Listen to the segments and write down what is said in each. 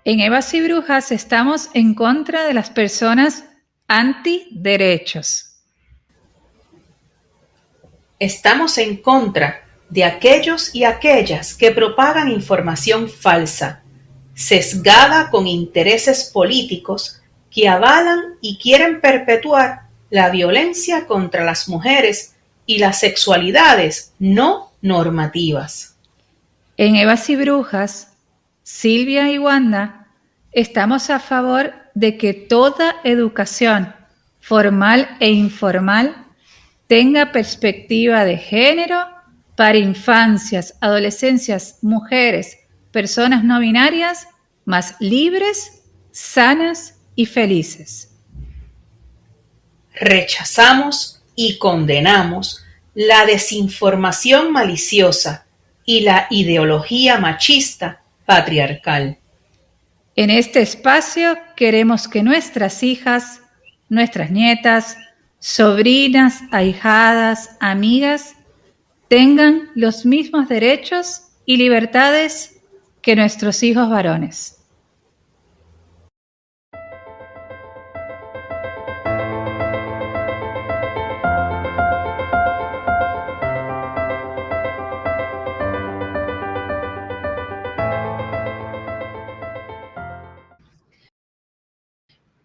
En Evas y Brujas estamos en contra de las personas antiderechos. Estamos en contra de aquellos y aquellas que propagan información falsa, sesgada con intereses políticos que avalan y quieren perpetuar la violencia contra las mujeres y las sexualidades no normativas. En Evas y Brujas, Silvia y Wanda estamos a favor de que toda educación, formal e informal, tenga perspectiva de género para infancias, adolescencias, mujeres, personas no binarias, más libres, sanas y felices. Rechazamos y condenamos la desinformación maliciosa y la ideología machista patriarcal. En este espacio queremos que nuestras hijas, nuestras nietas, sobrinas, ahijadas, amigas, tengan los mismos derechos y libertades que nuestros hijos varones.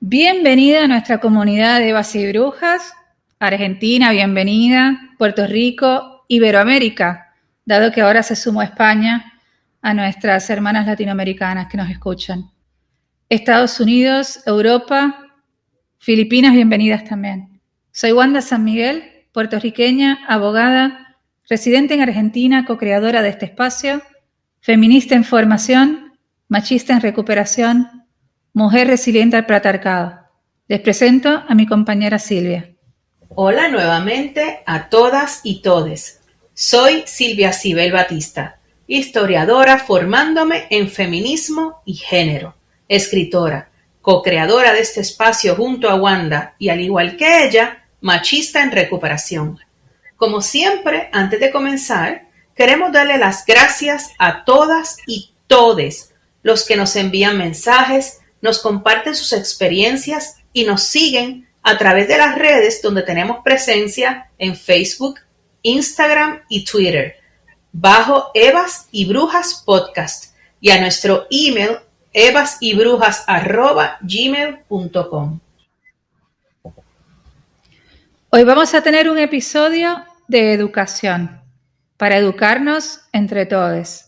Bienvenida a nuestra comunidad de Evas y Brujas, Argentina, bienvenida, Puerto Rico, Iberoamérica, dado que ahora se sumó España a nuestras hermanas latinoamericanas que nos escuchan. Estados Unidos, Europa, Filipinas, bienvenidas también. Soy Wanda San Miguel, puertorriqueña, abogada, residente en Argentina, co-creadora de este espacio, feminista en formación, machista en recuperación, mujer resiliente al patriarcado. Les presento a mi compañera Silvia. Hola nuevamente a todas y todes. Soy Silvia Cibel Batista, historiadora formándome en feminismo y género, escritora, co-creadora de este espacio junto a Wanda y al igual que ella, machista en recuperación. Como siempre, antes de comenzar, queremos darle las gracias a todas y todes los que nos envían mensajes, nos comparten sus experiencias y nos siguen a través de las redes donde tenemos presencia en Facebook, Instagram y Twitter, bajo Evas y Brujas Podcast, y a nuestro email evasybrujas@gmail.com. Hoy vamos a tener un episodio de educación, para educarnos entre todos.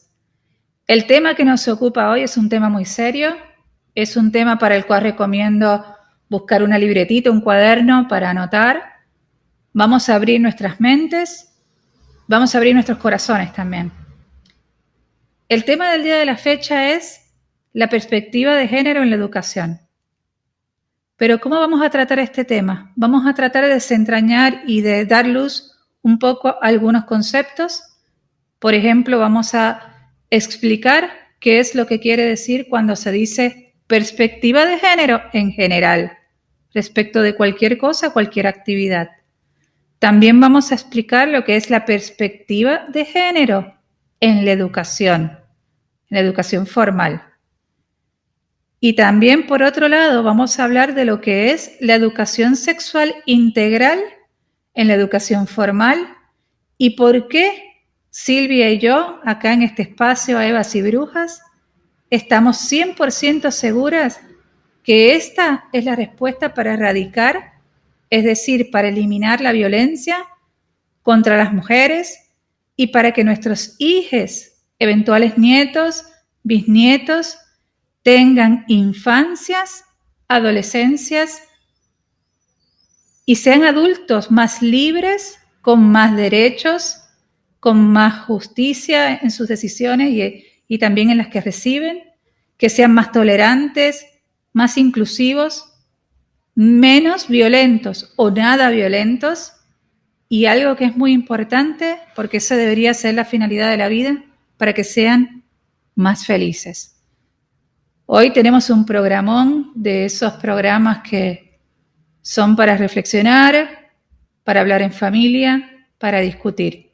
El tema que nos ocupa hoy es un tema muy serio, es un tema para el cual recomiendo buscar una libretita, un cuaderno para anotar. Vamos a abrir nuestras mentes, vamos a abrir nuestros corazones también. El tema del día de la fecha es la perspectiva de género en la educación. Pero ¿cómo vamos a tratar este tema? Vamos a tratar de desentrañar y de dar luz un poco a algunos conceptos. Por ejemplo, vamos a explicar qué es lo que quiere decir cuando se dice perspectiva de género en general, respecto de cualquier cosa, cualquier actividad. También vamos a explicar lo que es la perspectiva de género en la educación formal. Y también, por otro lado, vamos a hablar de lo que es la educación sexual integral en la educación formal y por qué Silvia y yo, acá en este espacio Evas y Brujas, estamos 100% seguras que esta es la respuesta para erradicar, es decir, para eliminar la violencia contra las mujeres y para que nuestros hijos, eventuales nietos, bisnietos, tengan infancias, adolescencias y sean adultos más libres, con más derechos, con más justicia en sus decisiones y también en las que reciben, que sean más tolerantes, más inclusivos, menos violentos o nada violentos, y algo que es muy importante, porque eso debería ser la finalidad de la vida, para que sean más felices. Hoy tenemos un programón de esos programas que son para reflexionar, para hablar en familia, para discutir.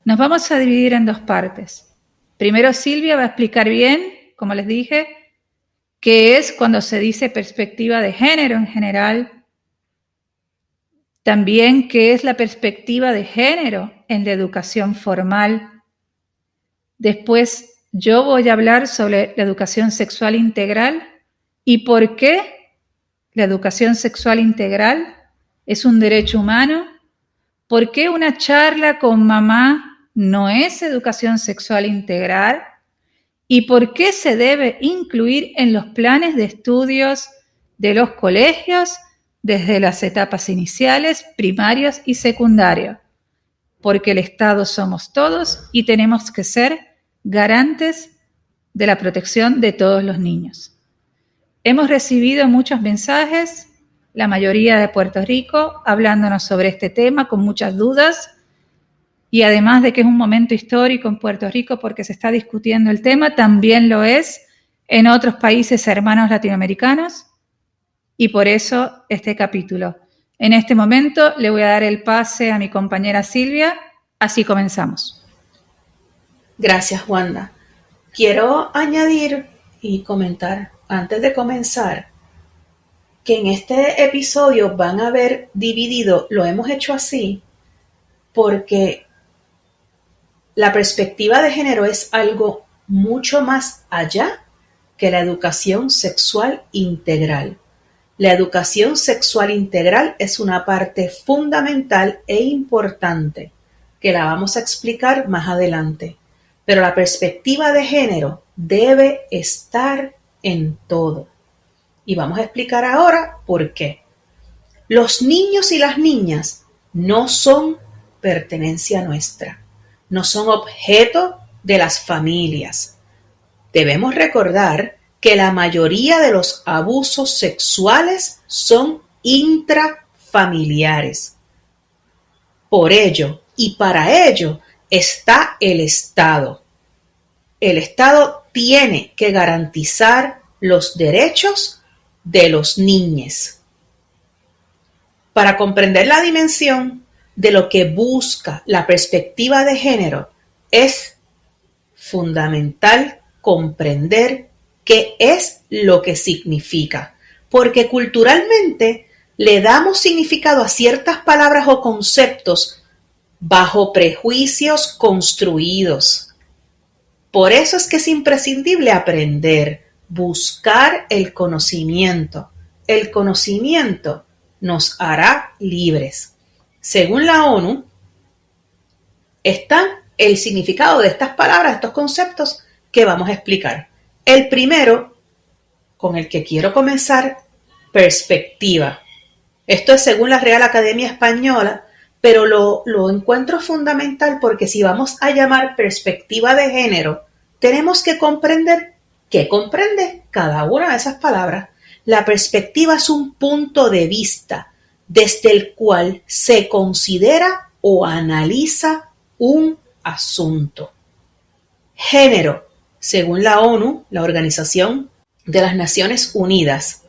Nos vamos a dividir en dos partes. Primero Silvia va a explicar bien, como les dije, qué es cuando se dice perspectiva de género en general, también qué es la perspectiva de género en la educación formal. Después yo voy a hablar sobre la educación sexual integral y por qué la educación sexual integral es un derecho humano, por qué una charla con mamá no es educación sexual integral y por qué se debe incluir en los planes de estudios de los colegios desde las etapas iniciales, primarios y secundarios, porque el Estado somos todos y tenemos que ser garantes de la protección de todos los niños. Hemos recibido muchos mensajes, la mayoría de Puerto Rico, hablándonos sobre este tema con muchas dudas y además de que es un momento histórico en Puerto Rico porque se está discutiendo el tema, también lo es en otros países hermanos latinoamericanos y por eso este capítulo. En este momento le voy a dar el pase a mi compañera Silvia, así comenzamos. Gracias, Wanda. Quiero añadir y comentar antes de comenzar que en este episodio van a ver dividido, lo hemos hecho así porque la perspectiva de género es algo mucho más allá que la educación sexual integral. La educación sexual integral es una parte fundamental e importante que la vamos a explicar más adelante. Pero la perspectiva de género debe estar en todo. Y vamos a explicar ahora por qué. Los niños y las niñas no son pertenencia nuestra, no son objeto de las familias. Debemos recordar que la mayoría de los abusos sexuales son intrafamiliares. Por ello y para ello está el Estado. El Estado tiene que garantizar los derechos de los niños. Para comprender la dimensión de lo que busca la perspectiva de género, es fundamental comprender qué es lo que significa, porque culturalmente le damos significado a ciertas palabras o conceptos bajo prejuicios construidos. Por eso es que es imprescindible aprender, buscar el conocimiento. El conocimiento nos hará libres. Según la ONU, está el significado de estas palabras, estos conceptos que vamos a explicar. El primero, con el que quiero comenzar, perspectiva. Esto es según la Real Academia Española, pero lo encuentro fundamental porque si vamos a llamar perspectiva de género, tenemos que comprender qué comprende cada una de esas palabras. La perspectiva es un punto de vista desde el cual se considera o analiza un asunto. Género, según la ONU, la Organización de las Naciones Unidas,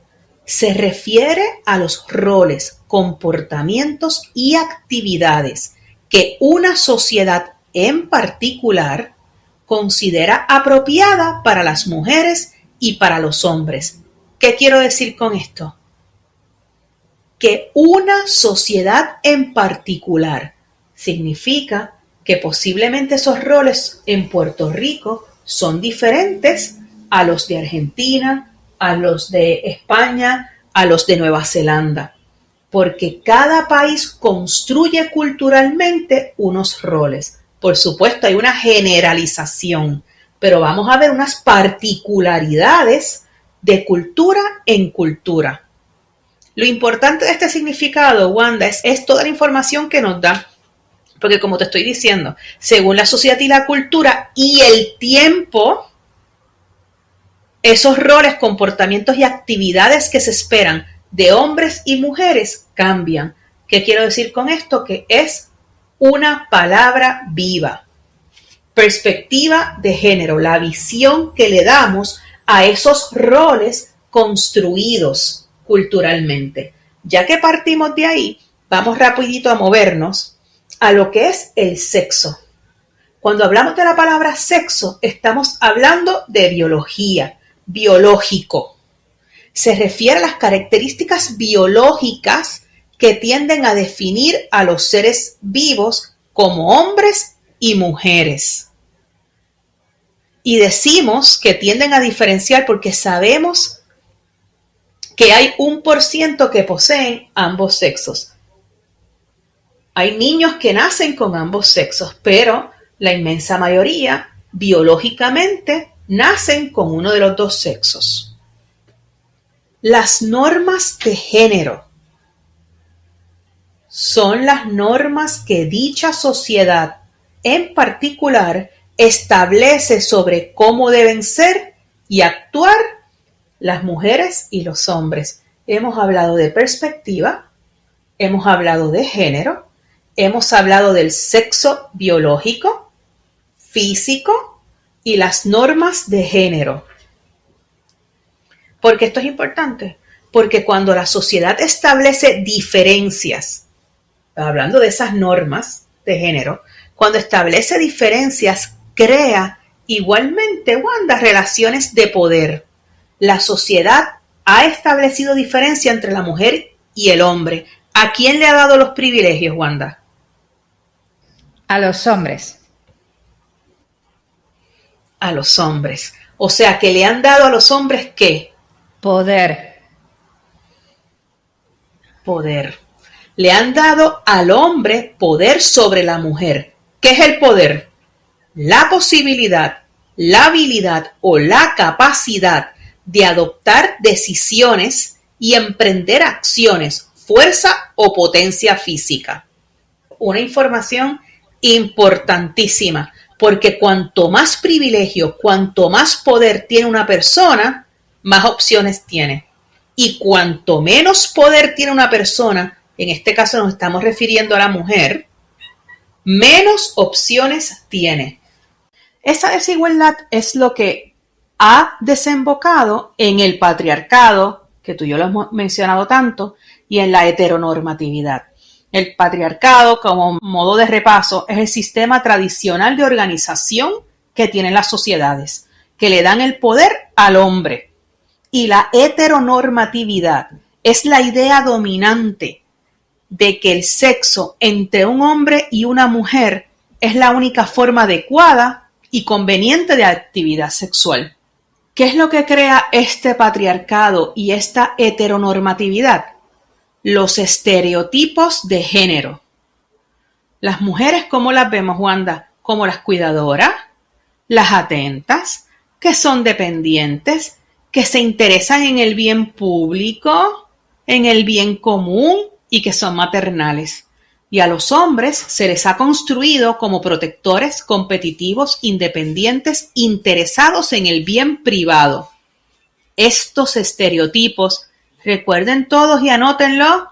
se refiere a los roles, comportamientos y actividades que una sociedad en particular considera apropiada para las mujeres y para los hombres. ¿Qué quiero decir con esto? Que una sociedad en particular significa que posiblemente esos roles en Puerto Rico son diferentes a los de Argentina, a los de España, a los de Nueva Zelanda, porque cada país construye culturalmente unos roles. Por supuesto, hay una generalización, pero vamos a ver unas particularidades de cultura en cultura. Lo importante de este significado, Wanda, es toda la información que nos da. Porque como te estoy diciendo, según la sociedad y la cultura y el tiempo, esos roles, comportamientos y actividades que se esperan de hombres y mujeres cambian. ¿Qué quiero decir con esto? Que es una palabra viva. Perspectiva de género, la visión que le damos a esos roles construidos culturalmente. Ya que partimos de ahí, vamos rapidito a movernos a lo que es el sexo. Cuando hablamos de la palabra sexo, estamos hablando de biología, biológico. se refiere a las características biológicas que tienden a definir a los seres vivos como hombres y mujeres. Y decimos que tienden a diferenciar porque sabemos que hay 1% que poseen ambos sexos. Hay niños que nacen con ambos sexos, pero la inmensa mayoría biológicamente nacen con uno de los dos sexos. Las normas de género son las normas que dicha sociedad en particular establece sobre cómo deben ser y actuar las mujeres y los hombres. Hemos hablado de perspectiva, hemos hablado de género, hemos hablado del sexo biológico, físico y las normas de género. ¿Por qué esto es importante? Porque cuando la sociedad establece diferencias, hablando de esas normas de género, cuando establece diferencias, crea igualmente, Wanda, relaciones de poder. La sociedad ha establecido diferencia entre la mujer y el hombre. ¿A quién le ha dado los privilegios, Wanda? A los hombres. A los hombres. O sea, que le han dado a los hombres, ¿qué? Poder. Poder. Le han dado al hombre poder sobre la mujer. ¿Qué es el poder? La posibilidad, la habilidad o la capacidad de adoptar decisiones y emprender acciones, fuerza o potencia física. Una información importantísima, porque cuanto más privilegio, cuanto más poder tiene una persona, más opciones tiene. Y cuanto menos poder tiene una persona, en este caso nos estamos refiriendo a la mujer, menos opciones tiene. Esa desigualdad es lo que ha desembocado en el patriarcado, que tú y yo lo hemos mencionado tanto, y en la heteronormatividad. El patriarcado, como modo de repaso, es el sistema tradicional de organización que tienen las sociedades, que le dan el poder al hombre. Y la heteronormatividad es la idea dominante de que el sexo entre un hombre y una mujer es la única forma adecuada y conveniente de actividad sexual. ¿Qué es lo que crea este patriarcado y esta heteronormatividad? Los estereotipos de género. Las mujeres, ¿cómo las vemos, Wanda? Como las cuidadoras, las atentas, que son dependientes, que se interesan en el bien público, en el bien común y que son maternales. Y a los hombres se les ha construido como protectores, competitivos, independientes, interesados en el bien privado. Estos estereotipos, recuerden todos y anótenlo,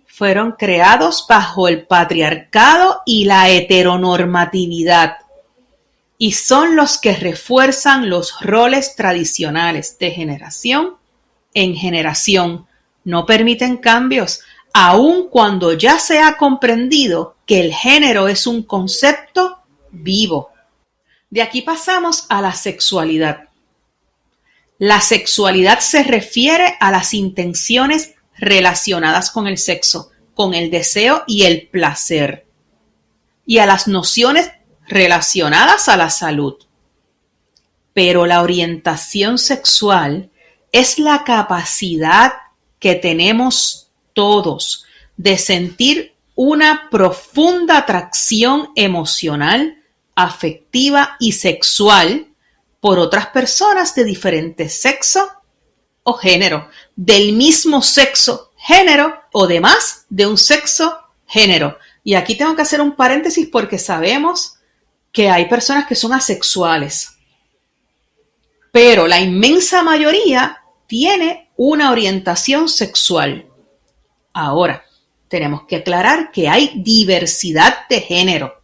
fueron creados bajo el patriarcado y la heteronormatividad y son los que refuerzan los roles tradicionales de generación en generación. No permiten cambios, aun cuando ya se ha comprendido que el género es un concepto vivo. De aquí pasamos a la sexualidad. La sexualidad se refiere a las intenciones relacionadas con el sexo, con el deseo y el placer, y a las nociones relacionadas a la salud. Pero la orientación sexual es la capacidad que tenemos todos de sentir una profunda atracción emocional, afectiva y sexual por otras personas de diferente sexo o género, del mismo sexo, género o de más de un sexo, género. Y aquí tengo que hacer un paréntesis porque sabemos que hay personas que son asexuales, pero la inmensa mayoría tiene una orientación sexual. Ahora, tenemos que aclarar que hay diversidad de género,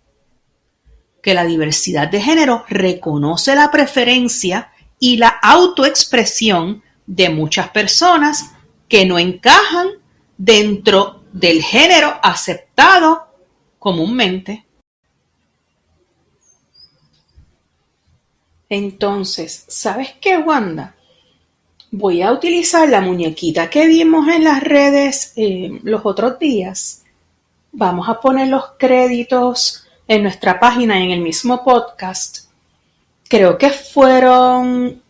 que la diversidad de género reconoce la preferencia y la autoexpresión de muchas personas que no encajan dentro del género aceptado comúnmente. Entonces, ¿sabes qué, Wanda? Voy a utilizar la muñequita que vimos en las redes los otros días. Vamos a poner los créditos en nuestra página en el mismo podcast. Creo que fueron...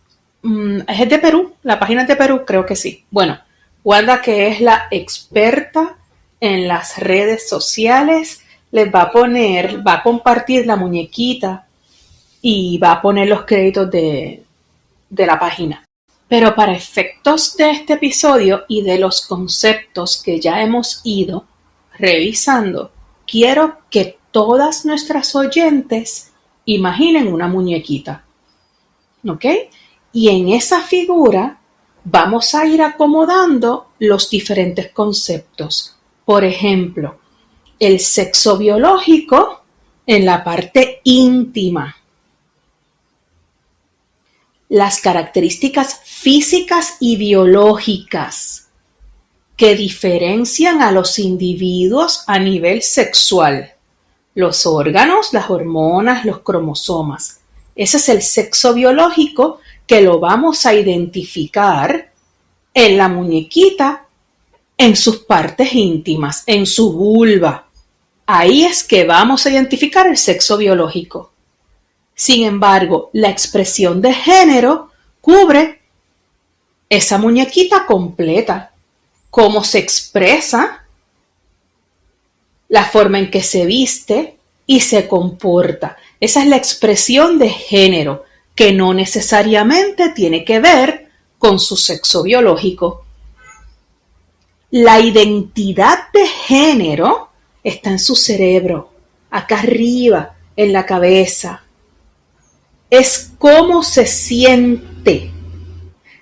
es de Perú, la página es de Perú, creo que sí. Bueno, Wanda, que es la experta en las redes sociales, les va a compartir la muñequita y va a poner los créditos de la página. Pero para efectos de este episodio y de los conceptos que ya hemos ido revisando, quiero que todas nuestras oyentes imaginen una muñequita, ¿ok? Y en esa figura vamos a ir acomodando los diferentes conceptos. Por ejemplo, el sexo biológico en la parte íntima. Las características físicas y biológicas que diferencian a los individuos a nivel sexual. Los órganos, las hormonas, los cromosomas. Ese es el sexo biológico que lo vamos a identificar en la muñequita, en sus partes íntimas, en su vulva. Ahí es que vamos a identificar el sexo biológico. Sin embargo, la expresión de género cubre esa muñequita completa, cómo se expresa, la forma en que se viste y se comporta. Esa es la expresión de género, que no necesariamente tiene que ver con su sexo biológico. La identidad de género está en su cerebro, acá arriba, en la cabeza. Es cómo se siente,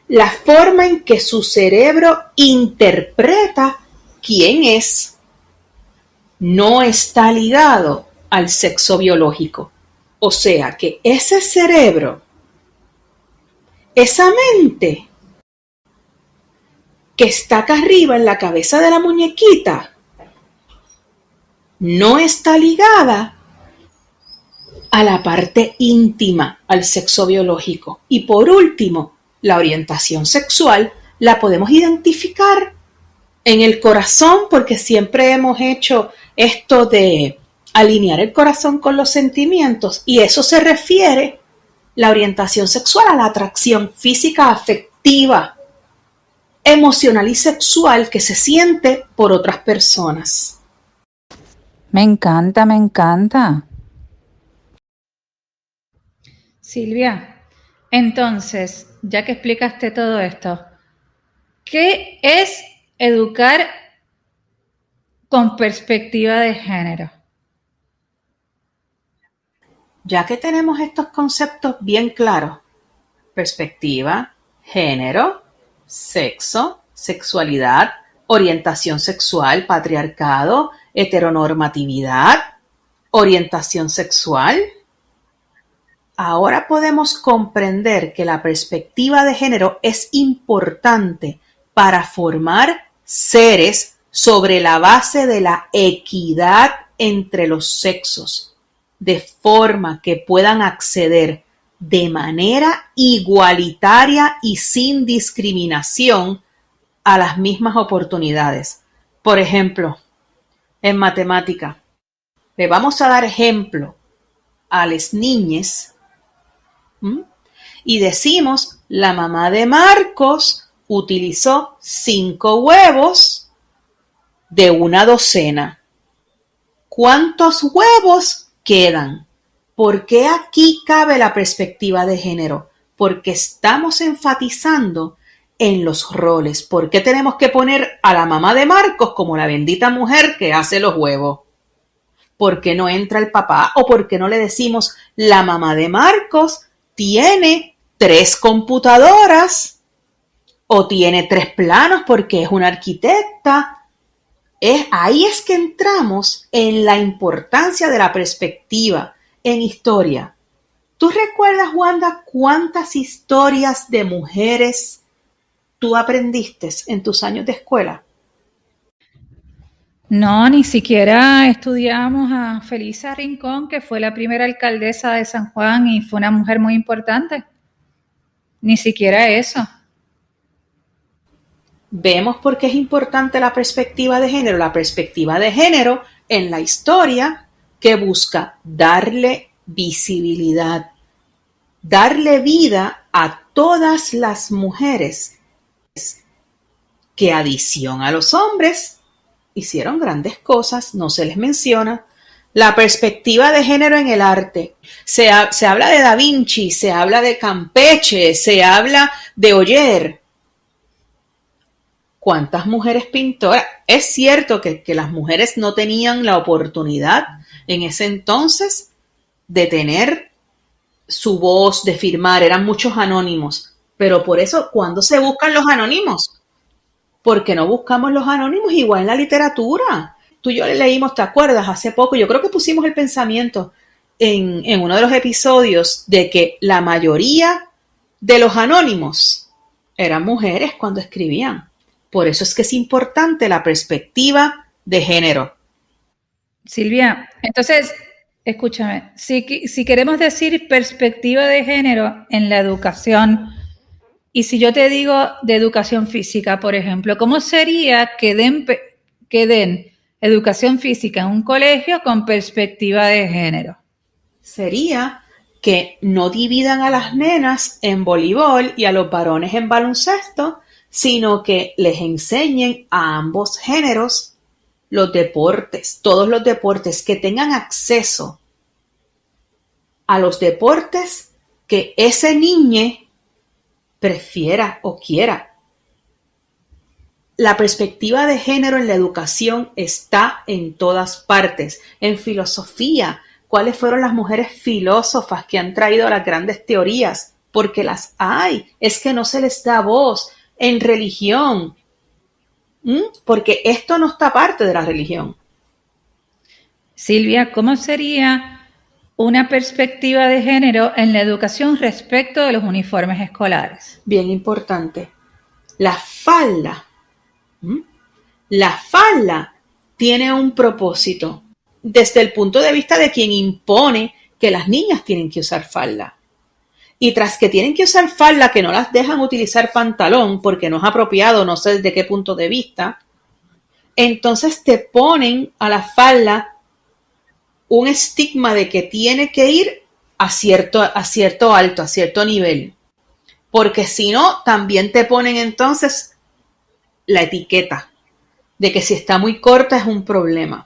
la forma en que su cerebro interpreta quién es. No está ligado al sexo biológico. O sea que ese cerebro, esa mente que está acá arriba en la cabeza de la muñequita, no está ligada a la parte íntima, al sexo biológico. Y por último, la orientación sexual la podemos identificar en el corazón, porque siempre hemos hecho esto de alinear el corazón con los sentimientos, y eso se refiere, la orientación sexual, a la atracción física, afectiva, emocional y sexual que se siente por otras personas. Me encanta, me encanta. Silvia, entonces, ya que explicaste todo esto, ¿qué es educar con perspectiva de género? Ya que tenemos estos conceptos bien claros, perspectiva, género, sexo, sexualidad, orientación sexual, patriarcado, heteronormatividad, orientación sexual, ahora podemos comprender que la perspectiva de género es importante para formar seres sobre la base de la equidad entre los sexos, de forma que puedan acceder de manera igualitaria y sin discriminación a las mismas oportunidades. Por ejemplo, en matemática, le vamos a dar ejemplo a las niñas y decimos, la mamá de Marcos utilizó 5 huevos de una docena. ¿Cuántos huevos quedan? ¿Por qué aquí cabe la perspectiva de género? Porque estamos enfatizando en los roles. ¿Por qué tenemos que poner a la mamá de Marcos como la bendita mujer que hace los huevos? ¿Por qué no entra el papá? ¿O por qué no le decimos la mamá de Marcos tiene 3 computadoras o tiene 3 planos porque es una arquitecta? Ahí es que entramos en la importancia de la perspectiva en historia. ¿Tú recuerdas, Wanda, cuántas historias de mujeres tú aprendiste en tus años de escuela? No, ni siquiera estudiamos a Felisa Rincón, que fue la primera alcaldesa de San Juan y fue una mujer muy importante. Ni siquiera eso. Vemos por qué es importante la perspectiva de género. La perspectiva de género en la historia que busca darle visibilidad, darle vida a todas las mujeres que, adición a los hombres, hicieron grandes cosas, no se les menciona. La perspectiva de género en el arte. Se habla de Da Vinci, se habla de Campeche, se habla de Oller. ¿Cuántas mujeres pintoras? Es cierto que las mujeres no tenían la oportunidad en ese entonces de tener su voz, de firmar, eran muchos anónimos. Pero por eso, ¿cuándo se buscan los anónimos? ¿Por qué no buscamos los anónimos igual en la literatura? Tú y yo le leímos, ¿te acuerdas? Hace poco, yo creo que pusimos el pensamiento en uno de los episodios de que la mayoría de los anónimos eran mujeres cuando escribían. Por eso es que es importante la perspectiva de género. Silvia, entonces, escúchame, si queremos decir perspectiva de género en la educación, y si yo te digo de educación física, por ejemplo, ¿cómo sería que den educación física en un colegio con perspectiva de género? Sería que no dividan a las nenas en voleibol y a los varones en baloncesto, sino que les enseñen a ambos géneros los deportes, todos los deportes, que tengan acceso a los deportes que ese niño prefiera o quiera. La perspectiva de género en la educación está en todas partes. En filosofía, ¿cuáles fueron las mujeres filósofas que han traído las grandes teorías? Porque las hay, es que no se les da voz. En religión, porque esto no está parte de la religión. Silvia, ¿cómo sería una perspectiva de género en la educación respecto de los uniformes escolares? Bien importante. La falda tiene un propósito desde el punto de vista de quien impone que las niñas tienen que usar falda. Y tras que tienen que usar falda, que no las dejan utilizar pantalón porque no es apropiado, no sé desde qué punto de vista, entonces te ponen a la falda un estigma de que tiene que ir a cierto alto, a cierto nivel. Porque si no, también te ponen entonces la etiqueta de que si está muy corta es un problema.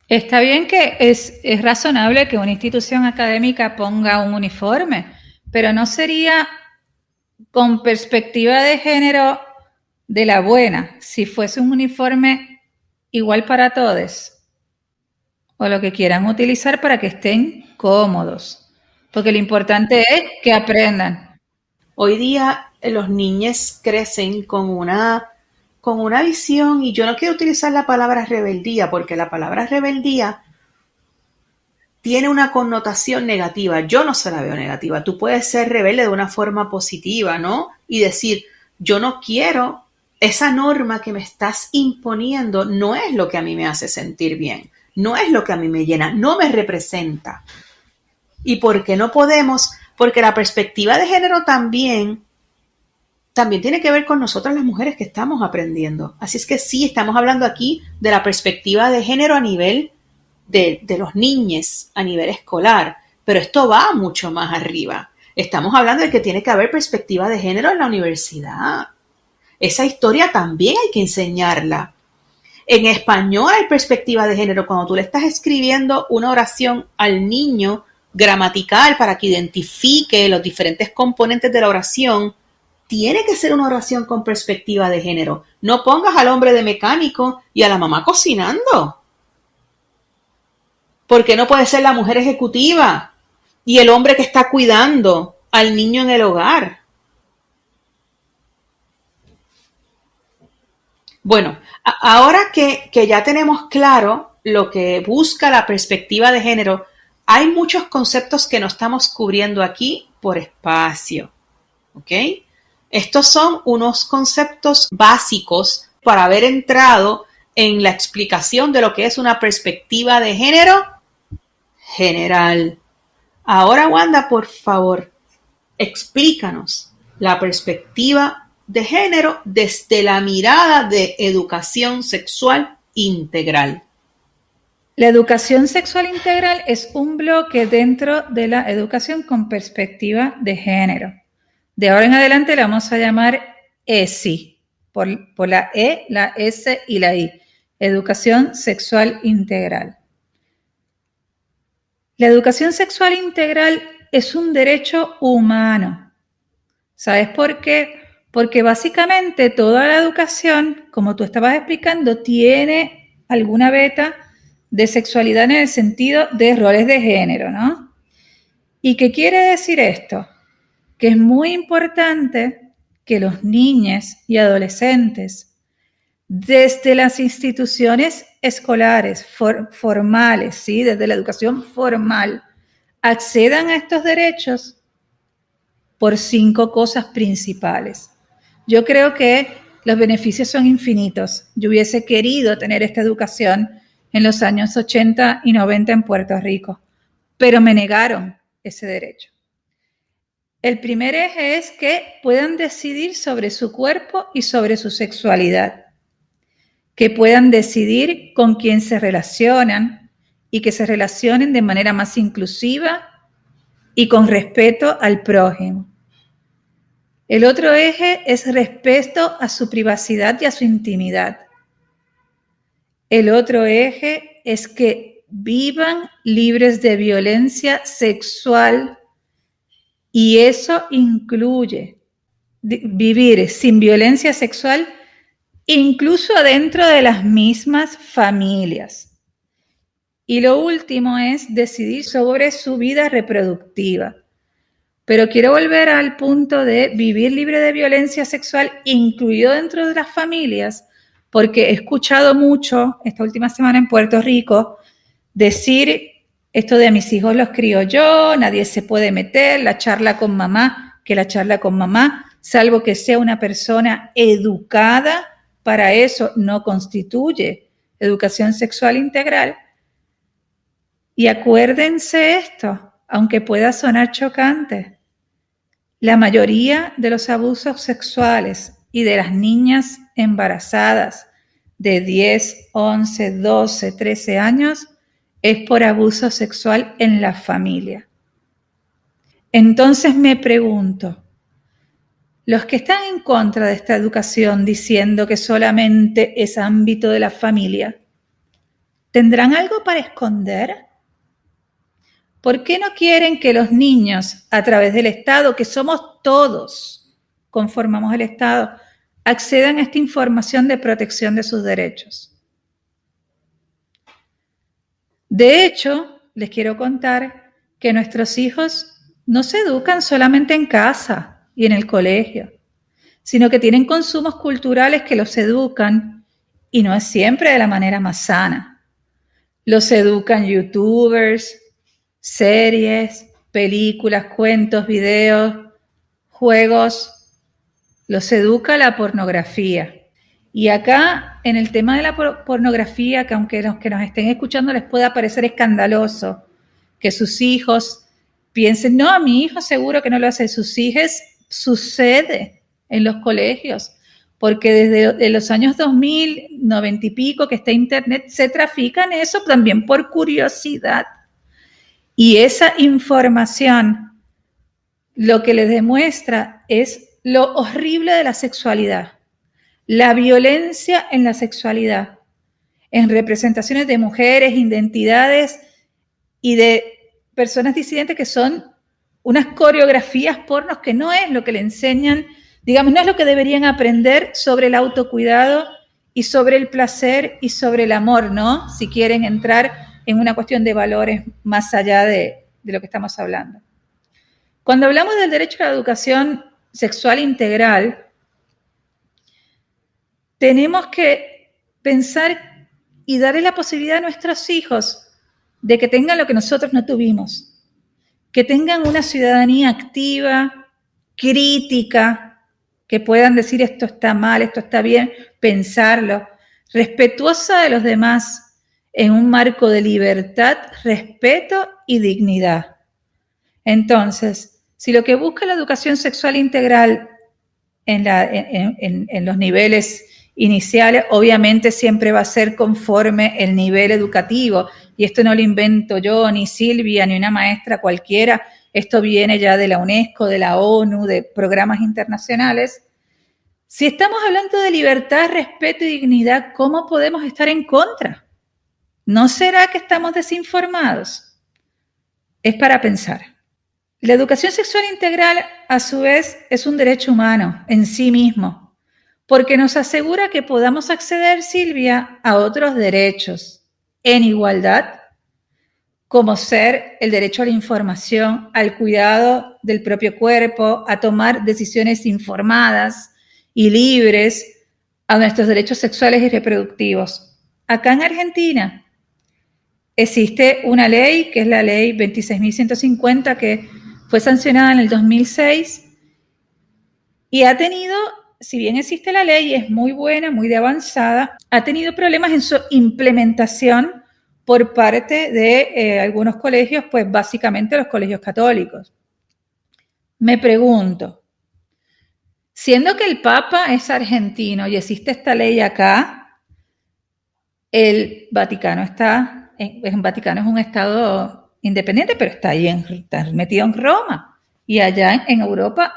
Está bien que es razonable que una institución académica ponga un uniforme, pero no sería con perspectiva de género de la buena, si fuese un uniforme igual para todos, o lo que quieran utilizar para que estén cómodos, porque lo importante es que aprendan. Hoy día los niños crecen con una visión, y yo no quiero utilizar la palabra rebeldía, porque la palabra rebeldía tiene una connotación negativa. Yo no se la veo negativa. Tú puedes ser rebelde de una forma positiva, ¿no? Y decir, yo no quiero, esa norma que me estás imponiendo no es lo que a mí me hace sentir bien, no es lo que a mí me llena, no me representa. ¿Y por qué no podemos? Porque la perspectiva de género también tiene que ver con nosotras las mujeres que estamos aprendiendo. Así es que sí, estamos hablando aquí de la perspectiva de género a nivel de los niños, a nivel escolar, pero esto va mucho más arriba. Estamos hablando de que tiene que haber perspectiva de género en la universidad. Esa historia también hay que enseñarla. En español hay perspectiva de género. Cuando tú le estás escribiendo una oración al niño gramatical para que identifique los diferentes componentes de la oración, tiene que ser una oración con perspectiva de género. No pongas al hombre de mecánico y a la mamá cocinando. Porque no puede ser la mujer ejecutiva y el hombre que está cuidando al niño en el hogar. Bueno, ahora que ya tenemos claro lo que busca la perspectiva de género, hay muchos conceptos que no estamos cubriendo aquí por espacio. ¿Ok? Estos son unos conceptos básicos para haber entrado en la explicación de lo que es una perspectiva de género general. Ahora, Wanda, por favor, explícanos la perspectiva de género desde la mirada de educación sexual integral. La educación sexual integral es un bloque dentro de la educación con perspectiva de género. De ahora en adelante la vamos a llamar ESI, por la E, la S y la I. Educación sexual integral. La educación sexual integral es un derecho humano. ¿Sabes por qué? Porque básicamente toda la educación, como tú estabas explicando, tiene alguna beta de sexualidad en el sentido de roles de género, ¿no? ¿Y qué quiere decir esto? Que es muy importante que los niños y adolescentes, desde las instituciones escolares formales, ¿sí? Desde la educación formal, accedan a estos derechos por 5 cosas principales. Yo creo que los beneficios son infinitos. Yo hubiese querido tener esta educación en los años 80 y 90 en Puerto Rico, pero me negaron ese derecho. El primer eje es que puedan decidir sobre su cuerpo y sobre su sexualidad, que puedan decidir con quién se relacionan y que se relacionen de manera más inclusiva y con respeto al prójimo. El otro eje es respeto a su privacidad y a su intimidad. El otro eje es que vivan libres de violencia sexual y eso incluye vivir sin violencia sexual incluso dentro de las mismas familias. Y lo último es decidir sobre su vida reproductiva. Pero quiero volver al punto de vivir libre de violencia sexual, incluido dentro de las familias, porque he escuchado mucho esta última semana en Puerto Rico decir esto de a mis hijos los crío yo, nadie se puede meter, la charla con mamá, salvo que sea una persona educada para eso, no constituye educación sexual integral. Y acuérdense esto, aunque pueda sonar chocante, la mayoría de los abusos sexuales y de las niñas embarazadas de 10, 11, 12, 13 años es por abuso sexual en la familia. Entonces me pregunto, los que están en contra de esta educación diciendo que solamente es ámbito de la familia, ¿tendrán algo para esconder? ¿Por qué no quieren que los niños, a través del Estado, que somos todos, conformamos el Estado, accedan a esta información de protección de sus derechos? De hecho, les quiero contar que nuestros hijos no se educan solamente en casa y en el colegio, sino que tienen consumos culturales que los educan y no es siempre de la manera más sana. Los educan youtubers, series, películas, cuentos, videos, juegos, los educa la pornografía. Y acá, en el tema de la pornografía, que aunque los que nos estén escuchando les pueda parecer escandaloso, que sus hijos piensen, no, a mi hijo seguro que no lo hace, sus hijos, sucede en los colegios, porque desde los años 2000, 90 y pico, que está internet, se trafican eso también por curiosidad. Y esa información lo que les demuestra es lo horrible de la sexualidad, la violencia en la sexualidad, en representaciones de mujeres, identidades y de personas disidentes que son unas coreografías pornos que no es lo que le enseñan, digamos, no es lo que deberían aprender sobre el autocuidado y sobre el placer y sobre el amor, ¿no? Si quieren entrar en una cuestión de valores más allá de lo que estamos hablando. Cuando hablamos del derecho a la educación sexual integral, tenemos que pensar y darle la posibilidad a nuestros hijos de que tengan lo que nosotros no tuvimos, que tengan una ciudadanía activa, crítica, que puedan decir esto está mal, esto está bien, pensarlo, respetuosa de los demás, en un marco de libertad, respeto y dignidad. Entonces, si lo que busca la educación sexual integral en los niveles iniciales, obviamente siempre va a ser conforme el nivel educativo, y esto no lo invento yo, ni Silvia, ni una maestra cualquiera, esto viene ya de la UNESCO, de la ONU, de programas internacionales. Si estamos hablando de libertad, respeto y dignidad, ¿cómo podemos estar en contra? ¿No será que estamos desinformados? Es para pensar. La educación sexual integral, a su vez, es un derecho humano en sí mismo, porque nos asegura que podamos acceder, Silvia, a otros derechos en igualdad, como ser el derecho a la información, al cuidado del propio cuerpo, a tomar decisiones informadas y libres, a nuestros derechos sexuales y reproductivos. Acá en Argentina existe una ley, que es la ley 26.150, que fue sancionada en el 2006 y ha tenido, si bien existe la ley, es muy buena, muy de avanzada, ha tenido problemas en su implementación por parte de algunos colegios, pues básicamente los colegios católicos. Me pregunto, siendo que el Papa es argentino y existe esta ley acá, el Vaticano es un estado independiente, pero está ahí, está metido en Roma. Y allá en Europa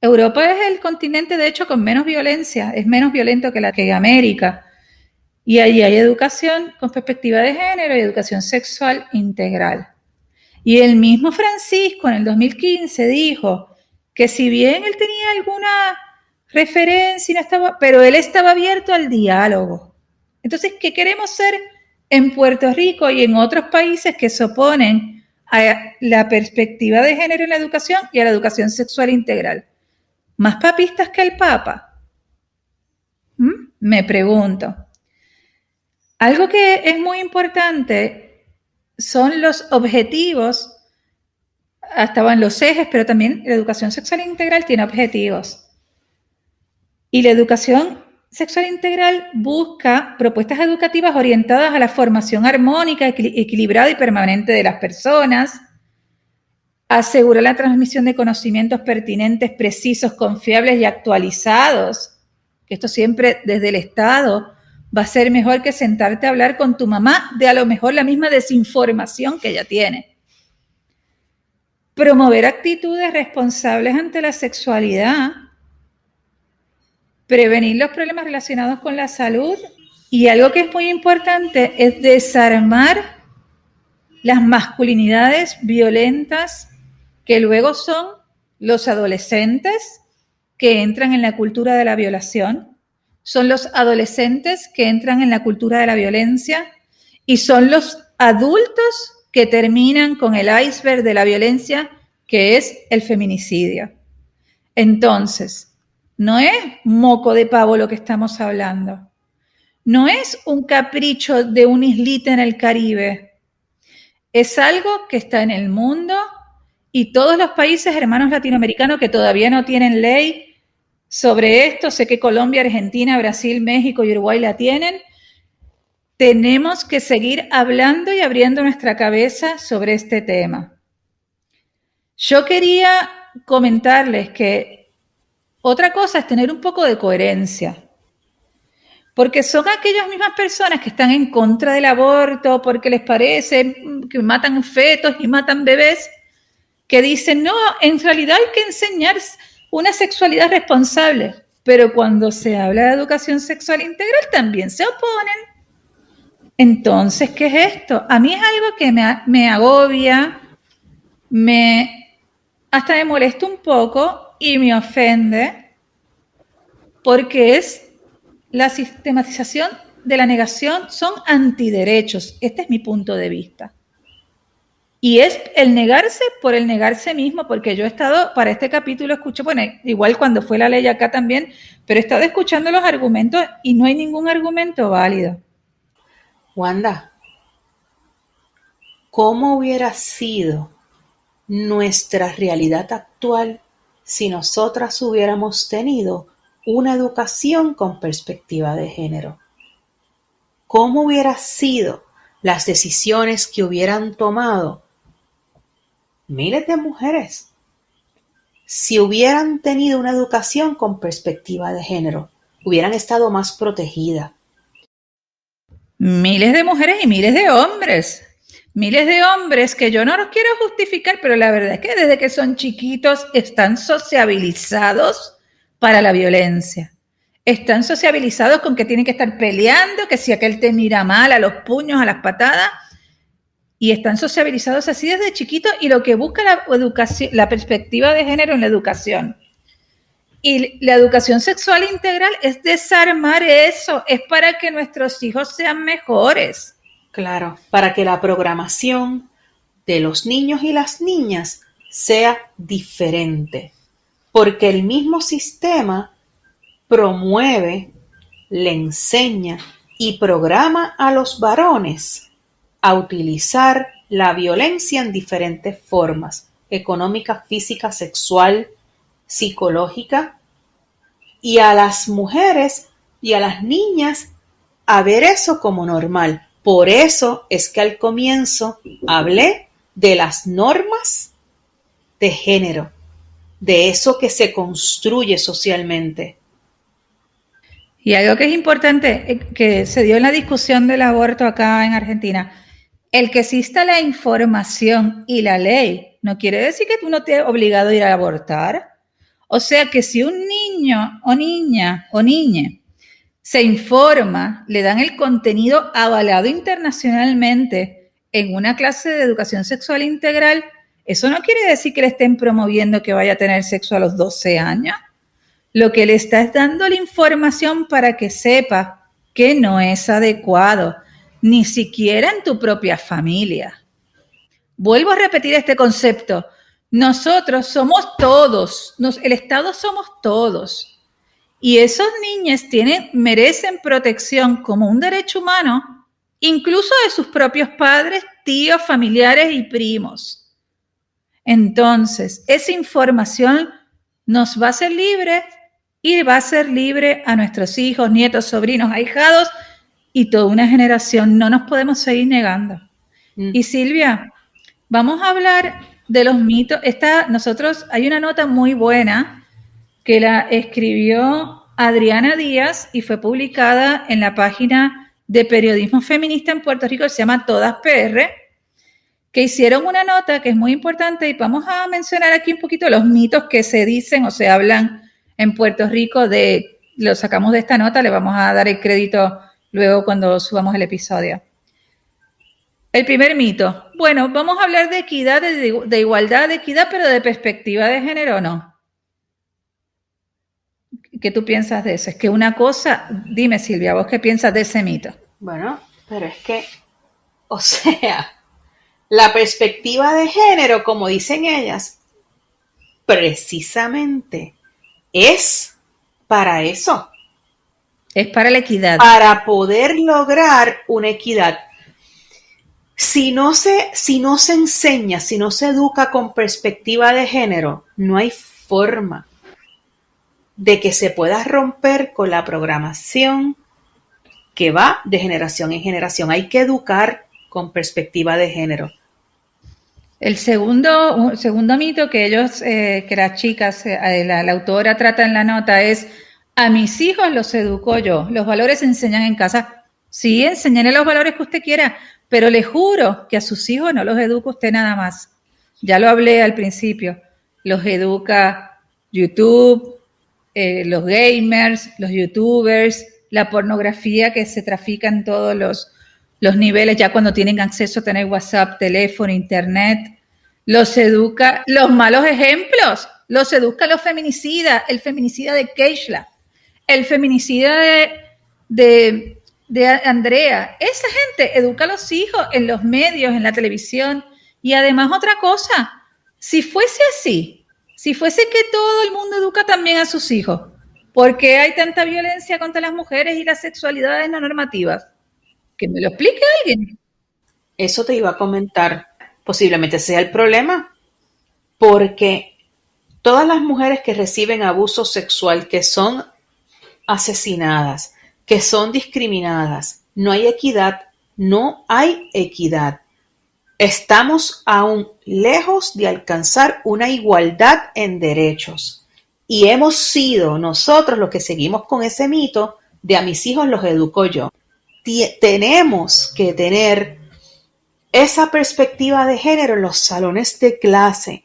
Europa es el continente, de hecho, con menos violencia, es menos violento que América. Y allí hay educación con perspectiva de género y educación sexual integral. Y el mismo Francisco en el 2015 dijo que si bien él tenía alguna referencia, pero él estaba abierto al diálogo. Entonces, ¿qué queremos ser en Puerto Rico y en otros países que se oponen a la perspectiva de género en la educación y a la educación sexual integral? ¿Más papistas que el Papa? Me pregunto. Algo que es muy importante son los objetivos, estaban los ejes, pero también la educación sexual integral tiene objetivos. Y la educación sexual integral busca propuestas educativas orientadas a la formación armónica, equilibrada y permanente de las personas, asegura la transmisión de conocimientos pertinentes, precisos, confiables y actualizados, que esto siempre desde el Estado va a ser mejor que sentarte a hablar con tu mamá de a lo mejor la misma desinformación que ella tiene. Promover actitudes responsables ante la sexualidad, prevenir los problemas relacionados con la salud, y algo que es muy importante es desarmar las masculinidades violentas que luego son los adolescentes que entran en la cultura de la violación, son los adolescentes que entran en la cultura de la violencia y son los adultos que terminan con el iceberg de la violencia, que es el feminicidio. Entonces, no es moco de pavo lo que estamos hablando. No es un capricho de una islita en el Caribe. Es algo que está en el mundo y todos los países hermanos latinoamericanos que todavía no tienen ley sobre esto, sé que Colombia, Argentina, Brasil, México y Uruguay la tienen, tenemos que seguir hablando y abriendo nuestra cabeza sobre este tema. Yo quería comentarles que otra cosa es tener un poco de coherencia, porque son aquellas mismas personas que están en contra del aborto, porque les parece que matan fetos y matan bebés, que dicen, no, en realidad hay que enseñar una sexualidad responsable, pero cuando se habla de educación sexual integral también se oponen. Entonces, ¿qué es esto? A mí es algo que me agobia, hasta me molesta un poco y me ofende, porque es la sistematización de la negación, son antiderechos. Este es mi punto de vista. Y es el negarse por el negarse mismo, porque yo he estado, para este capítulo escucho, bueno, igual cuando fue la ley acá también, pero he estado escuchando los argumentos y no hay ningún argumento válido. Wanda, ¿cómo hubiera sido nuestra realidad actual si nosotras hubiéramos tenido una educación con perspectiva de género? ¿Cómo hubieran sido las decisiones que hubieran tomado miles de mujeres si hubieran tenido una educación con perspectiva de género, hubieran estado más protegidas. Miles de mujeres y miles de hombres que yo no los quiero justificar, pero la verdad es que desde que son chiquitos están sociabilizados para la violencia. Están sociabilizados con que tienen que estar peleando, que si aquel te mira mal, a los puños, a las patadas, y están sociabilizados así desde chiquitos, y lo que busca la educación, la perspectiva de género en la educación. Y la educación sexual integral es desarmar eso, es para que nuestros hijos sean mejores. Claro, para que la programación de los niños y las niñas sea diferente, porque el mismo sistema promueve, le enseña y programa a los varones a utilizar la violencia en diferentes formas: económica, física, sexual, psicológica, y a las mujeres y a las niñas a ver eso como normal. Por eso es que al comienzo hablé de las normas de género, de eso que se construye socialmente. Y algo que es importante, que se dio en la discusión del aborto acá en Argentina, el que exista la información y la ley no quiere decir que tú no estés obligado a ir a abortar. O sea que si un niño o niña se informa, le dan el contenido avalado internacionalmente en una clase de educación sexual integral, eso no quiere decir que le estén promoviendo que vaya a tener sexo a los 12 años. Lo que le está es dando la información para que sepa que no es adecuado, ni siquiera en tu propia familia. Vuelvo a repetir este concepto. Nosotros somos todos, el Estado somos todos. Y esos niños merecen protección como un derecho humano, incluso de sus propios padres, tíos, familiares y primos. Entonces, esa información nos va a hacer libres y va a ser libre a nuestros hijos, nietos, sobrinos, ahijados y toda una generación. No nos podemos seguir negando. Y Silvia, vamos a hablar de los mitos. Hay una nota muy buena que la escribió Adriana Díaz y fue publicada en la página de periodismo feminista en Puerto Rico, que se llama Todas PR, que hicieron una nota que es muy importante, y vamos a mencionar aquí un poquito los mitos que se dicen o se hablan en Puerto Rico. Lo sacamos de esta nota, le vamos a dar el crédito luego cuando subamos el episodio. El primer mito. Bueno, vamos a hablar de equidad, de igualdad, de equidad, pero de perspectiva de género, ¿no? ¿Qué tú piensas de eso? Es que una cosa, dime Silvia, ¿vos qué piensas de ese mito? Bueno, pero es que, o sea, la perspectiva de género, como dicen ellas, precisamente es para eso. Es para la equidad. Para poder lograr una equidad. Si no se enseña, si no se educa con perspectiva de género, no hay forma de que se pueda romper con la programación que va de generación en generación. Hay que educar con perspectiva de género. El segundo mito que las chicas, la autora trata en la nota es: a mis hijos los educo yo, los valores se enseñan en casa. Sí, enséñenle los valores que usted quiera, pero le juro que a sus hijos no los educa usted nada más. Ya lo hablé al principio, los educa YouTube, los gamers, los youtubers, la pornografía que se trafica en todos los niveles, ya cuando tienen acceso a tener WhatsApp, teléfono, internet. Los educa los malos ejemplos, los educa los feminicidas, el feminicida de Keishla, el feminicida de Andrea. Esa gente educa a los hijos en los medios, en la televisión. Y además otra cosa, si fuese así, si fuese que todo el mundo educa también a sus hijos, ¿por qué hay tanta violencia contra las mujeres y las sexualidades no normativas? Que me lo explique alguien. Eso te iba a comentar. Posiblemente sea el problema, porque todas las mujeres que reciben abuso sexual, que son asesinadas, que son discriminadas, no hay equidad. Estamos aún lejos de alcanzar una igualdad en derechos. Y hemos sido nosotros los que seguimos con ese mito de a mis hijos los educo yo. Tenemos que tener esa perspectiva de género en los salones de clase,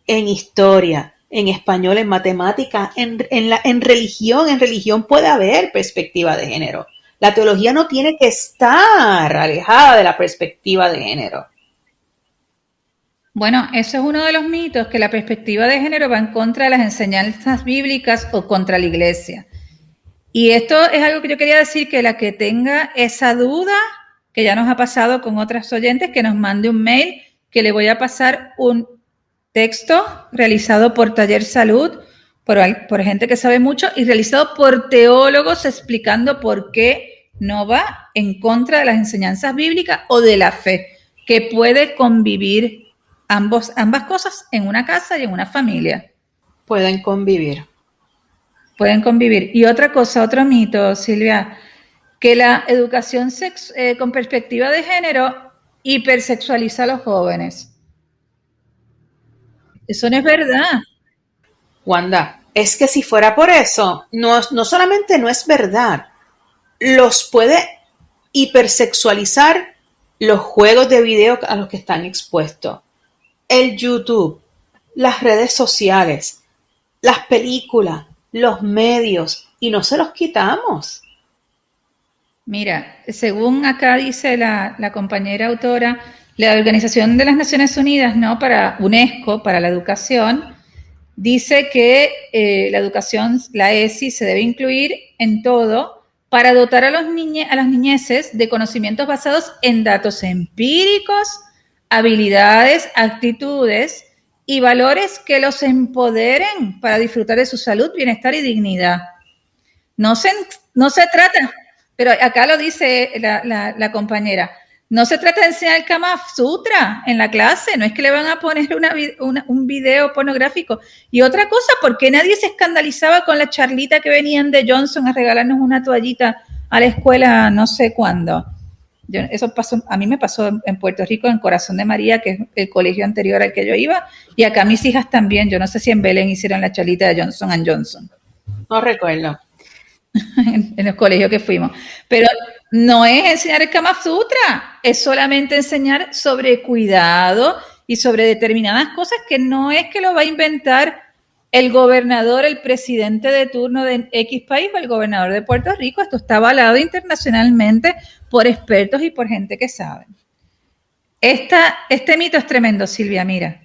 en historia, en español, en matemática, en religión. En religión puede haber perspectiva de género. La teología no tiene que estar alejada de la perspectiva de género. Bueno, eso es uno de los mitos, que la perspectiva de género va en contra de las enseñanzas bíblicas o contra la iglesia. Y esto es algo que yo quería decir, que la que tenga esa duda, que ya nos ha pasado con otras oyentes, que nos mande un mail, que le voy a pasar un texto realizado por Taller Salud, por gente que sabe mucho, y realizado por teólogos explicando por qué no va en contra de las enseñanzas bíblicas o de la fe, que puede convivir ambas cosas en una casa y en una familia. Pueden convivir. Pueden convivir. Y otra cosa, otro mito, Silvia, que la educación con perspectiva de género hipersexualiza a los jóvenes. Eso no es verdad. Wanda, es que si fuera por eso, no solamente no es verdad, los puede hipersexualizar los juegos de video a los que están expuestos. El YouTube, las redes sociales, las películas, los medios, y no se los quitamos. Mira, según acá dice la compañera autora, la Organización de las Naciones Unidas, ¿no?, para UNESCO, para la educación, dice que la educación, la ESI, se debe incluir en todo para dotar a las niñeces de conocimientos basados en datos empíricos, habilidades, actitudes y valores que los empoderen para disfrutar de su salud, bienestar y dignidad. No se trata, pero acá lo dice la compañera, no se trata de enseñar el Kama Sutra en la clase, no es que le van a poner un video pornográfico. Y otra cosa, ¿por qué nadie se escandalizaba con la charlita que venían de Johnson a regalarnos una toallita a la escuela no sé cuándo? Eso pasó, a mí me pasó en Puerto Rico, en Corazón de María, que es el colegio anterior al que yo iba, y acá mis hijas también. Yo no sé si en Belén hicieron la charlita de Johnson & Johnson. No recuerdo. En los colegios que fuimos. Pero no es enseñar el Kama Sutra, es solamente enseñar sobre cuidado y sobre determinadas cosas que no es que lo va a inventar el gobernador, el presidente de turno de X país o el gobernador de Puerto Rico. Esto está avalado internacionalmente por expertos y por gente que sabe. Este mito es tremendo, Silvia, mira.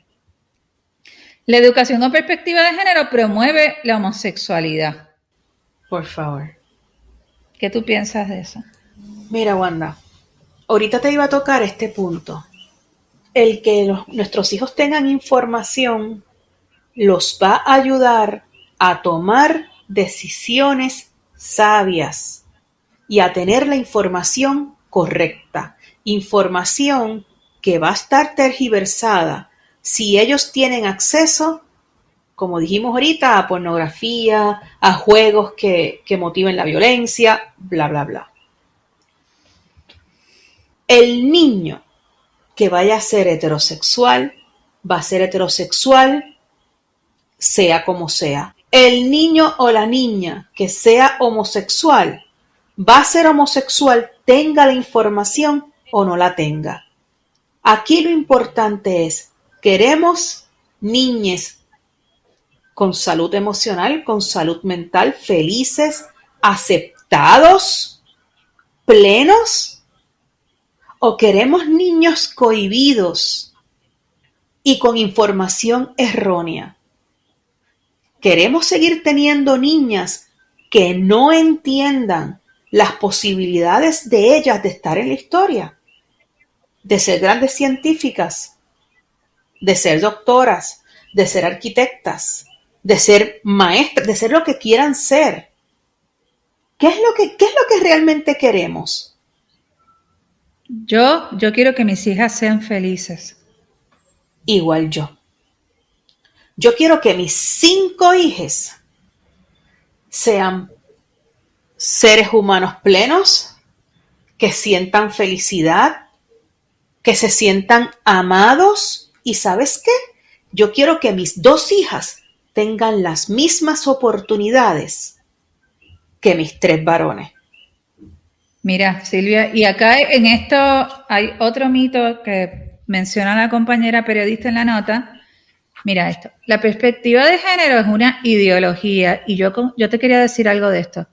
La educación con perspectiva de género promueve la homosexualidad. Por favor. ¿Qué tú piensas de eso? Mira, Wanda, ahorita te iba a tocar este punto. El que nuestros hijos tengan información los va a ayudar a tomar decisiones sabias y a tener la información correcta. Información que va a estar tergiversada si ellos tienen acceso, como dijimos ahorita, a pornografía, a juegos que motiven la violencia, bla, bla, bla. El niño que vaya a ser heterosexual, va a ser heterosexual, sea como sea. El niño o la niña que sea homosexual, va a ser homosexual, tenga la información o no la tenga. Aquí lo importante es, queremos niñes con salud emocional, con salud mental, felices, aceptados, plenos, o queremos niños cohibidos y con información errónea. Queremos seguir teniendo niñas que no entiendan las posibilidades de ellas de estar en la historia, de ser grandes científicas, de ser doctoras, de ser arquitectas, de ser maestras, de ser lo que quieran ser. ¿Qué es lo que realmente queremos? Yo quiero que mis hijas sean felices. Igual yo. Yo quiero que mis 5 hijas sean seres humanos plenos, que sientan felicidad, que se sientan amados y ¿sabes qué? Yo quiero que mis 2 hijas tengan las mismas oportunidades que mis 3 varones. Mira, Silvia, y acá en esto hay otro mito que menciona la compañera periodista en la nota. Mira esto, la perspectiva de género es una ideología y yo te quería decir algo de esto.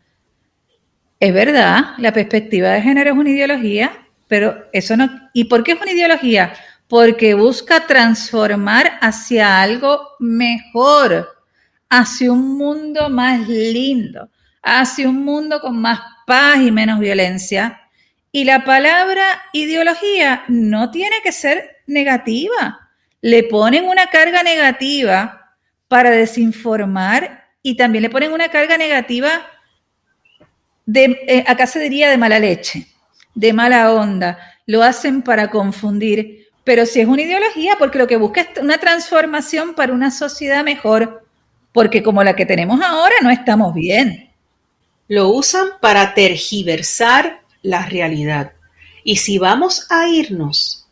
Es verdad, la perspectiva de género es una ideología, pero eso no... ¿Y por qué es una ideología? Porque busca transformar hacia algo mejor, hacia un mundo más lindo, hacia un mundo con más paz y menos violencia. Y la palabra ideología no tiene que ser negativa. Le ponen una carga negativa para desinformar y también le ponen una carga negativa acá se diría de mala leche, de mala onda. Lo hacen para confundir. Pero si es una ideología, porque lo que busca es una transformación para una sociedad mejor, porque como la que tenemos ahora no estamos bien. Lo usan para tergiversar la realidad. Y si vamos a irnos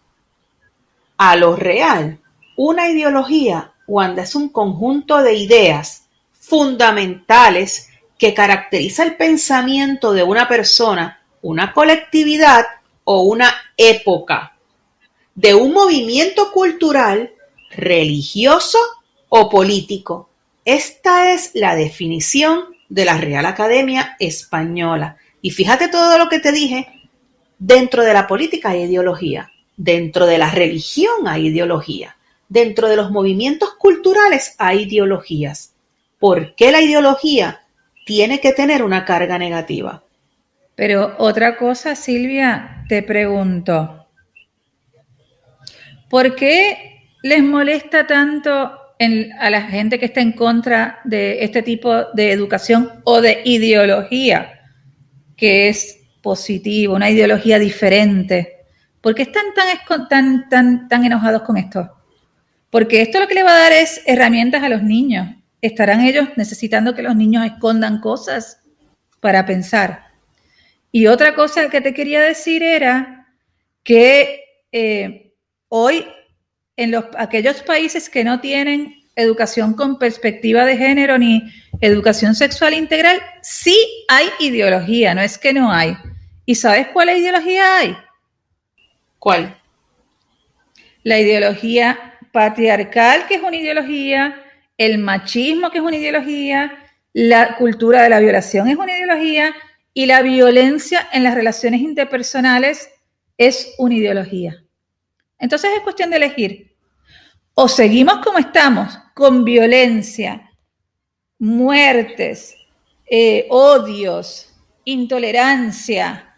a lo real, una ideología, Wanda, es un conjunto de ideas fundamentales que caracteriza el pensamiento de una persona, una colectividad o una época, de un movimiento cultural, religioso o político. Esta es la definición de la Real Academia Española. Y fíjate todo lo que te dije, dentro de la política hay ideología, dentro de la religión hay ideología, dentro de los movimientos culturales hay ideologías. ¿Por qué la ideología tiene que tener una carga negativa? Pero otra cosa, Silvia, te pregunto, ¿por qué les molesta tanto a la gente que está en contra de este tipo de educación o de ideología que es positiva, una ideología diferente? ¿Por qué están tan enojados con esto? Porque esto lo que le va a dar es herramientas a los niños. ¿Estarán ellos necesitando que los niños escondan cosas para pensar? Y otra cosa que te quería decir era que hoy en aquellos países que no tienen educación con perspectiva de género ni educación sexual integral, sí hay ideología, no es que no hay. ¿Y sabes cuál ideología hay? ¿Cuál? La ideología patriarcal, que es una ideología, el machismo, que es una ideología, la cultura de la violación es una ideología y la violencia en las relaciones interpersonales es una ideología. Entonces es cuestión de elegir. O seguimos como estamos, con violencia, muertes, odios, intolerancia,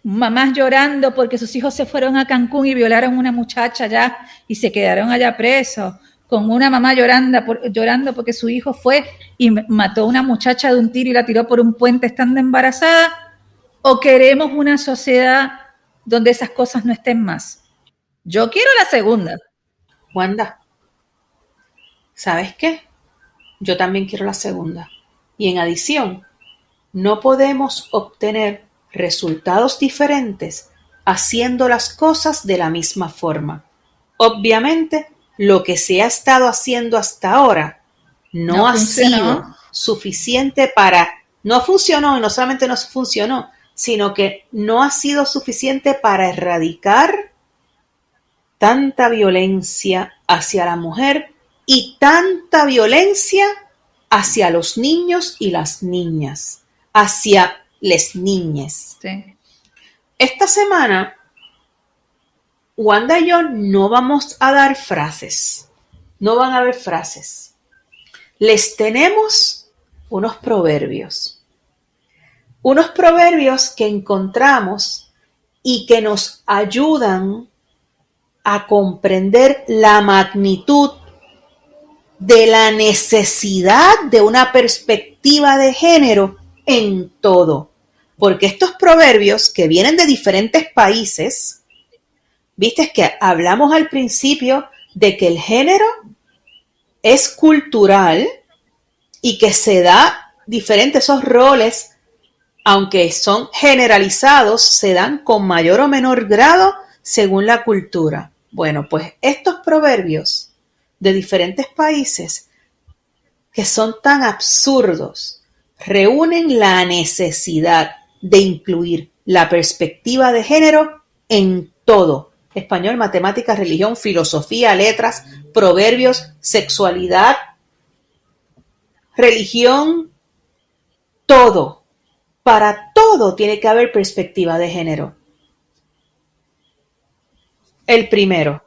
mamás llorando porque sus hijos se fueron a Cancún y violaron a una muchacha allá y se quedaron allá presos, con una mamá llorando porque su hijo fue y mató a una muchacha de un tiro y la tiró por un puente estando embarazada, o queremos una sociedad donde esas cosas no estén más. Yo quiero la segunda. Wanda, ¿sabes qué? Yo también quiero la segunda. Y en adición, no podemos obtener resultados diferentes haciendo las cosas de la misma forma. Obviamente, lo que se ha estado haciendo hasta ahora no ha sido suficiente no funcionó, y no solamente no funcionó, sino que no ha sido suficiente para erradicar tanta violencia hacia la mujer y tanta violencia hacia los niños y las niñas, hacia les niñes. Sí. Esta semana, Wanda y yo no vamos a dar frases, no van a haber frases. Les tenemos unos proverbios que encontramos y que nos ayudan a comprender la magnitud de la necesidad de una perspectiva de género en todo. Porque estos proverbios que vienen de diferentes países, viste que hablamos al principio de que el género es cultural y que se da diferentes esos roles, aunque son generalizados, se dan con mayor o menor grado según la cultura. Bueno, pues estos proverbios de diferentes países que son tan absurdos reúnen la necesidad de incluir la perspectiva de género en todo: español, matemáticas, religión, filosofía, letras, proverbios, sexualidad, religión, todo. Para todo tiene que haber perspectiva de género. El primero.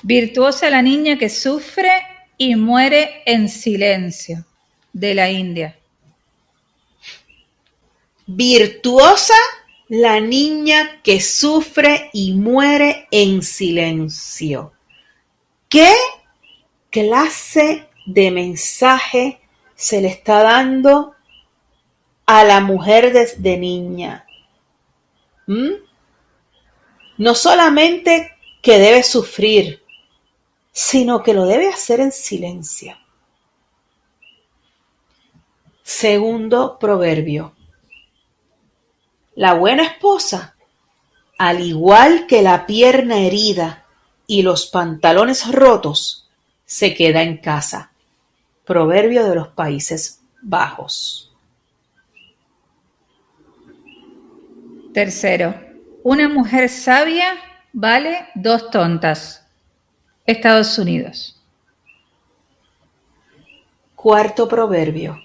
Virtuosa la niña que sufre y muere en silencio, de la India. Virtuosa la niña que sufre y muere en silencio. ¿Qué clase de mensaje se le está dando a la mujer desde niña? No solamente que debe sufrir, sino que lo debe hacer en silencio. Segundo proverbio. La buena esposa, al igual que la pierna herida y los pantalones rotos, se queda en casa. Proverbio de los Países Bajos. Tercero, una mujer sabia vale 2 tontas. Estados Unidos. Cuarto proverbio.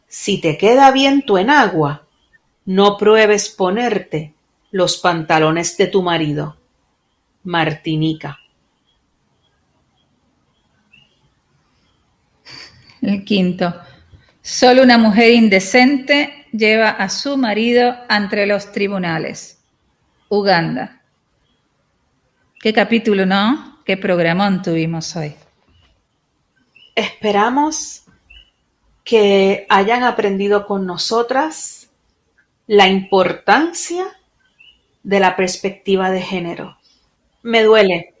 Si te queda viento en agua, no pruebes ponerte los pantalones de tu marido. Martinica. El quinto. Solo una mujer indecente lleva a su marido ante los tribunales. Uganda. Qué capítulo, ¿no? Qué programón tuvimos hoy. Esperamos que hayan aprendido con nosotras la importancia de la perspectiva de género. Me duele.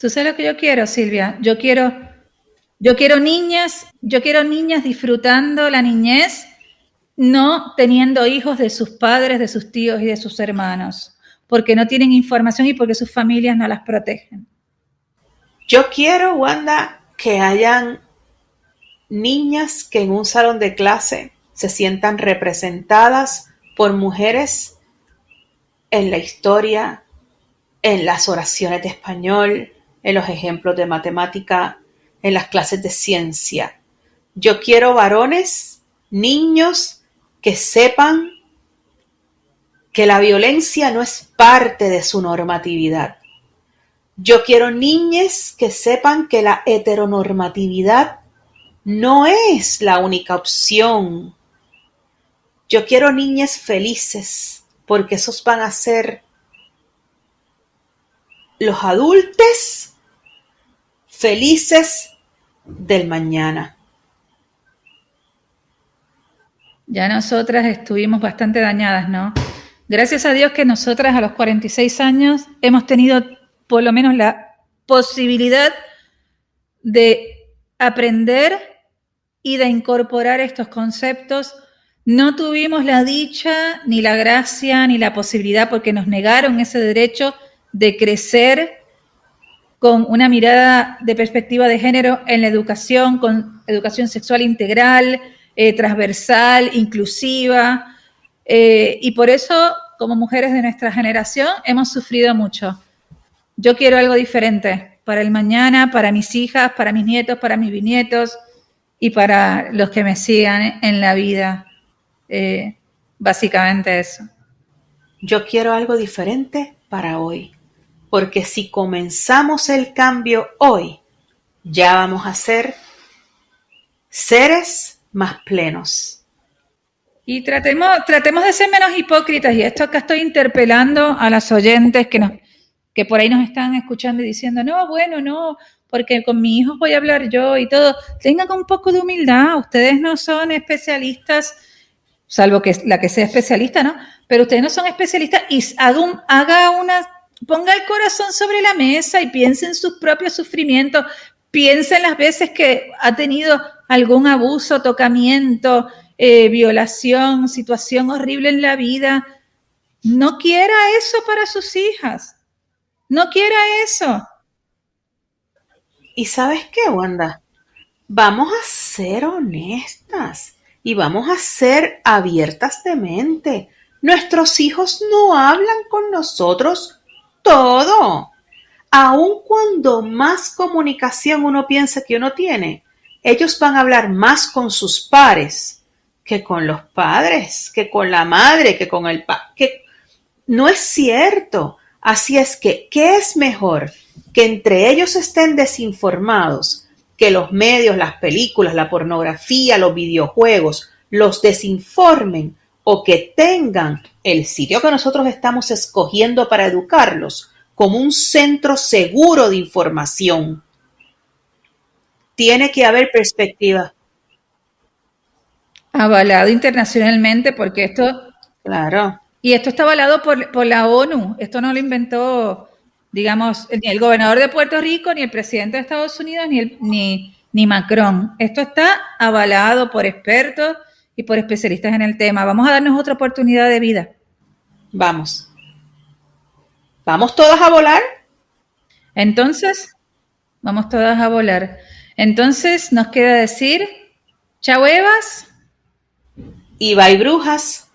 ¿Tú sabes lo que yo quiero, Silvia? Yo quiero niñas disfrutando la niñez, no teniendo hijos de sus padres, de sus tíos y de sus hermanos, porque no tienen información y porque sus familias no las protegen. Yo quiero, Wanda, que hayan niñas que en un salón de clase se sientan representadas por mujeres en la historia, en las oraciones de español, en los ejemplos de matemática, en las clases de ciencia. Yo quiero varones, niños que sepan que la violencia no es parte de su normatividad. Yo quiero niñas que sepan que la heteronormatividad no es la única opción. Yo quiero niñas felices, porque esos van a ser los adultos felices del mañana. Ya nosotras estuvimos bastante dañadas, ¿no? Gracias a Dios que nosotras a los 46 años hemos tenido por lo menos la posibilidad de aprender y de incorporar estos conceptos. No tuvimos la dicha, ni la gracia, ni la posibilidad, porque nos negaron ese derecho de crecer con una mirada de perspectiva de género en la educación, con educación sexual integral, transversal, inclusiva, y por eso, como mujeres de nuestra generación, hemos sufrido mucho. Yo quiero algo diferente para el mañana, para mis hijas, para mis nietos, para mis bisnietos y para los que me sigan en la vida. Básicamente eso. Yo quiero algo diferente para hoy, porque si comenzamos el cambio hoy, ya vamos a ser seres más plenos. Y tratemos de ser menos hipócritas, y esto acá estoy interpelando a las oyentes que por ahí nos están escuchando y diciendo, no, porque con mi hijo voy a hablar yo y todo. Tengan un poco de humildad, ustedes no son especialistas, salvo que la que sea especialista, ¿no? Pero ustedes no son especialistas y ponga el corazón sobre la mesa y piense en sus propios sufrimientos, piense en las veces que ha tenido algún abuso, tocamiento, violación, situación horrible en la vida. no quiera eso para sus hijas. No quiera eso. ¿Y sabes qué, Wanda? Vamos a ser honestas y vamos a ser abiertas de mente. Nuestros hijos no hablan con nosotros todo. Aun cuando más comunicación uno piensa que uno tiene, ellos van a hablar más con sus pares que con los padres, que con la madre, que con el padre. Que no es cierto. Así es que, ¿qué es mejor? Que entre ellos estén desinformados, que los medios, las películas, la pornografía, los videojuegos los desinformen o que tengan el sitio que nosotros estamos escogiendo para educarlos como un centro seguro de información. Tiene que haber perspectiva. Avalado internacionalmente porque esto, Claro. y esto está avalado por la ONU. Esto no lo inventó, digamos, ni el gobernador de Puerto Rico, ni el presidente de Estados Unidos, ni Macron. Esto está avalado por expertos y por especialistas en el tema. Vamos a darnos otra oportunidad de vida. Vamos. ¿Vamos todas a volar? Entonces, vamos todas a volar. Entonces, nos queda decir, chao Evas. Y bye brujas.